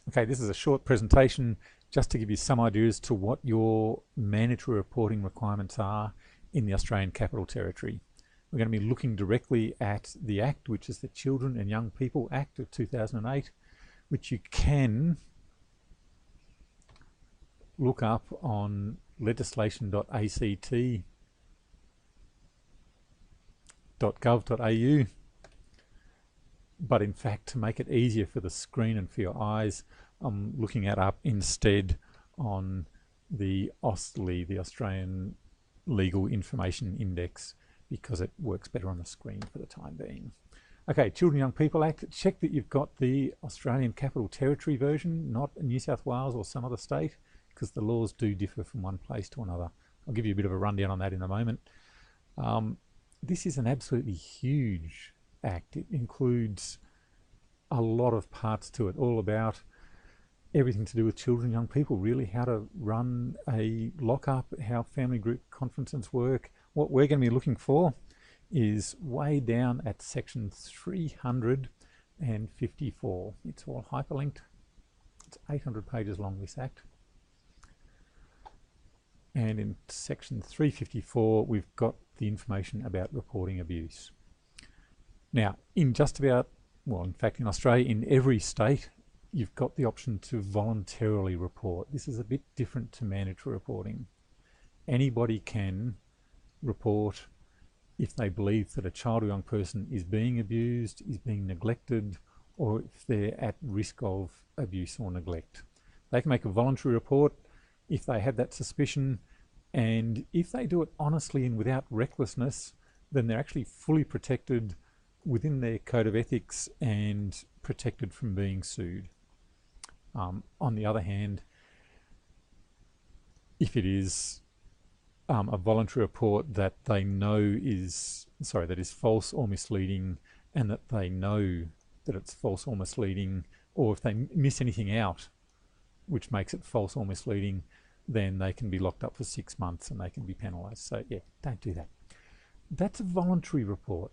Okay, this is a short presentation just to give you some ideas to what your mandatory reporting requirements are in the Australian Capital Territory. We're going to be looking directly at the Act, which is the Children and Young People Act of 2008, which you can look up on legislation.act.gov.au. But in fact, to make it easier for the screen and for your eyes, I'm looking it up instead on the AustLII, the Australian Legal Information Index, because it works better on the screen for the time being. Okay, Children and Young People Act. Check that you've got the Australian Capital Territory version, not New South Wales or some other state, because the laws do differ from one place to another. I'll give you a bit of a rundown on that in a moment. This is an absolutely huge act. It includes a lot of parts to it, all about everything to do with children and young people, really, how to run a lockup, how family group conferences work. What we're going to be looking for is way down at section 354. It's all hyperlinked. It's 800 pages long, this act. And in section 354, we've got the information about reporting abuse. Now, in just about, well, in fact, in Australia, in every state, you've got the option to voluntarily report. This is a bit different to mandatory reporting. Anybody can report if they believe that a child or young person is being abused, is being neglected, or if they're at risk of abuse or neglect. They can make a voluntary report if they have that suspicion, and if they do it honestly and without recklessness, then they're actually fully protected within their code of ethics and protected from being sued. On the other hand, if it is a voluntary report that they know is, that is false or misleading, and that they know that it's false or misleading, or if they miss anything out which makes it false or misleading, then they can be locked up for 6 months and they can be penalised. So yeah, don't do that. That's a voluntary report,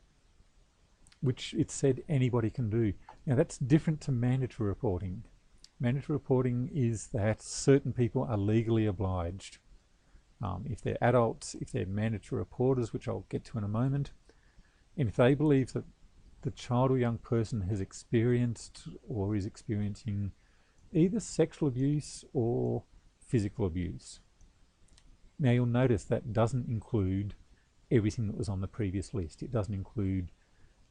which it said anybody can do. Now that's different to mandatory reporting. Mandatory reporting is that certain people are legally obliged. If they're adults, if they're mandatory reporters, which I'll get to in a moment, and if they believe that the child or young person has experienced or is experiencing either sexual abuse or physical abuse. Now you'll notice that doesn't include everything that was on the previous list. It doesn't include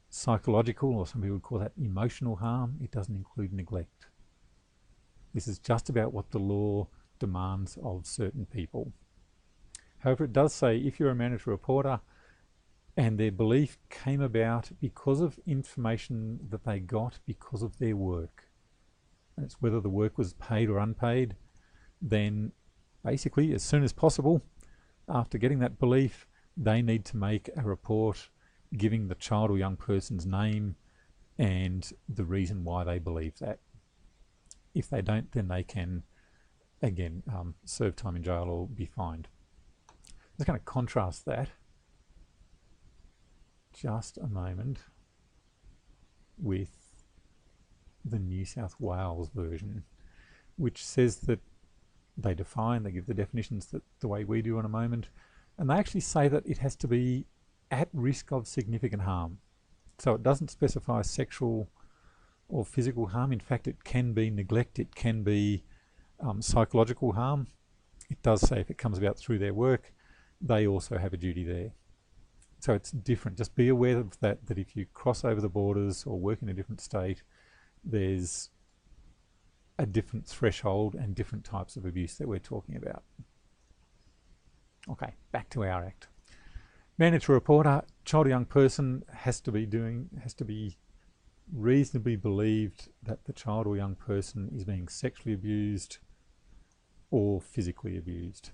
psychological, or some people would call that emotional harm. It doesn't include neglect. This is just about what the law demands of certain people. However, it does say if you're a mandatory reporter and their belief came about because of information that they got because of their work, and it's whether the work was paid or unpaid, then basically as soon as possible after getting that belief, they need to make a report giving the child or young person's name and the reason why they believe that. If they don't, then they can, again, serve time in jail or be fined. I'm just going to contrast that just a moment with the New South Wales version, which says that they give the definitions that the way we do in a moment, and they actually say that it has to be at risk of significant harm. So it doesn't specify sexual or physical harm. In fact, it can be neglect, it can be psychological harm. It does say if it comes about through their work, they also have a duty there. So it's different. Just be aware of that if you cross over the borders or work in a different state, there's a different threshold and different types of abuse that we're talking about. Okay, back to our act. Mandatory reporter, child or young person has to be reasonably believed that the child or young person is being sexually abused or physically abused.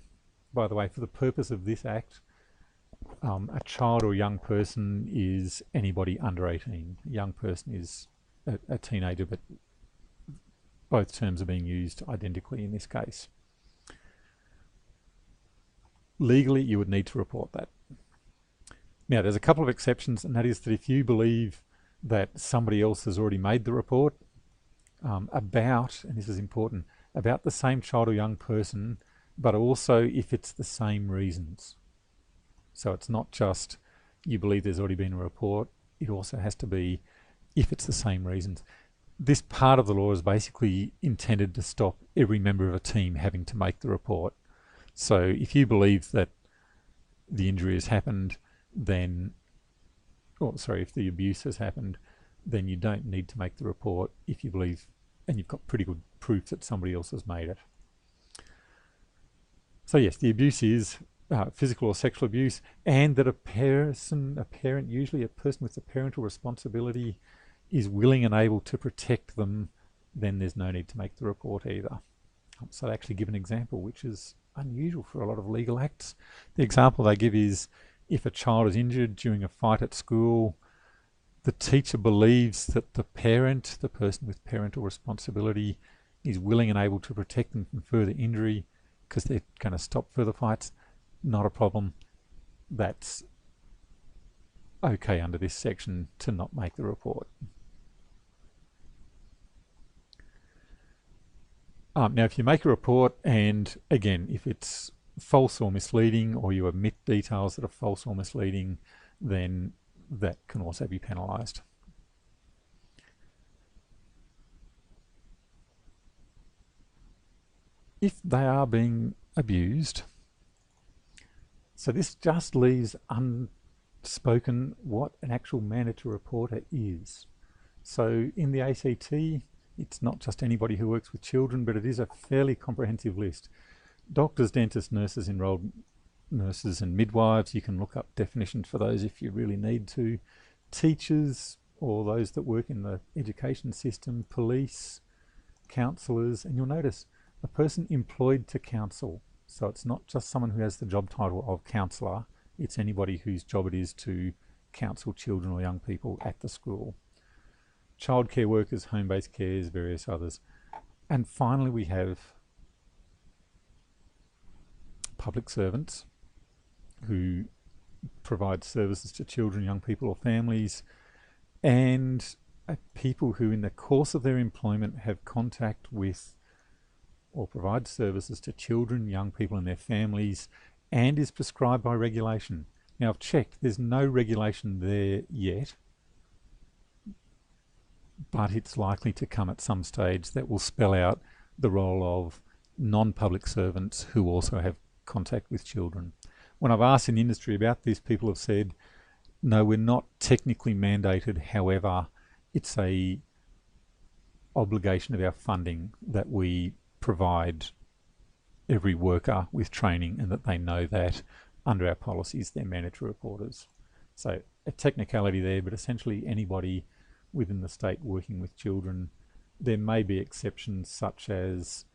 By the way, for the purpose of this act, a child or young person is anybody under 18. A young person is a teenager, but both terms are being used identically in this case. Legally, you would need to report that. Now, there's a couple of exceptions, and that is that if you believe that somebody else has already made the report, about, and this is important, about the same child or young person, but also if it's the same reasons. So it's not just you believe there's already been a report, it also has to be if it's the same reasons. This part of the law is basically intended to stop every member of a team having to make the report. So if you believe that the injury has happened, then, if the abuse has happened, then you don't need to make the report if you believe, and you've got pretty good proof that somebody else has made it. So yes, the abuse is physical or sexual abuse, and that a parent, usually a person with the parental responsibility, is willing and able to protect them, then there's no need to make the report either. So they actually give an example, which is unusual for a lot of legal acts. The example they give is if a child is injured during a fight at school, the teacher believes that the parent, the person with parental responsibility, is willing and able to protect them from further injury because they're going to stop further fights. Not a problem. That's okay under this section to not make the report. Now, if you make a report, and again, if it's false or misleading, or you omit details that are false or misleading, then that can also be penalised. If they are being abused, so this just leaves unspoken what an actual mandatory reporter is. So in the ACT, it's not just anybody who works with children, but it is a fairly comprehensive list. Doctors, dentists, nurses, enrolled nurses and midwives, you can look up definitions for those if you really need to. Teachers, or those that work in the education system, police, counsellors, and you'll notice a person employed to counsel. So it's not just someone who has the job title of counsellor, it's anybody whose job it is to counsel children or young people at the school. Childcare workers, home-based cares, various others. And finally we have public servants who provide services to children, young people or families, and people who in the course of their employment have contact with or provide services to children, young people and their families, and is prescribed by regulation. Now I've checked, there's no regulation there yet, but it's likely to come at some stage that will spell out the role of non-public servants who also have contact with children. When I've asked in the industry about this, people have said, no, we're not technically mandated, however, it's a obligation of our funding that we provide every worker with training and that they know that under our policies they're mandatory reporters. So a technicality there, but essentially anybody within the state working with children. There may be exceptions such as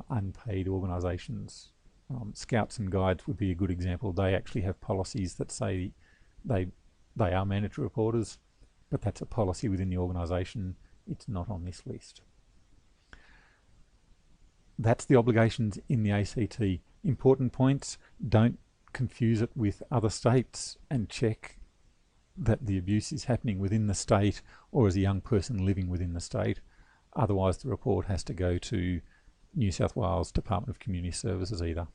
unpaid organisations. Scouts and Guides would be a good example. They actually have policies that say they are mandatory reporters, but that's a policy within the organisation. It's not on this list. That's the obligations in the ACT. Important points, don't confuse it with other states, and check that the abuse is happening within the state or as a young person living within the state. Otherwise the report has to go to New South Wales Department of Community Services either.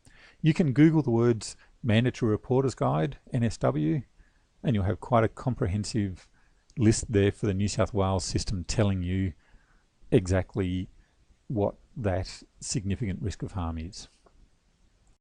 You can Google the words Mandatory Reporters Guide, NSW, and you'll have quite a comprehensive list there for the New South Wales system telling you exactly what that significant risk of harm is.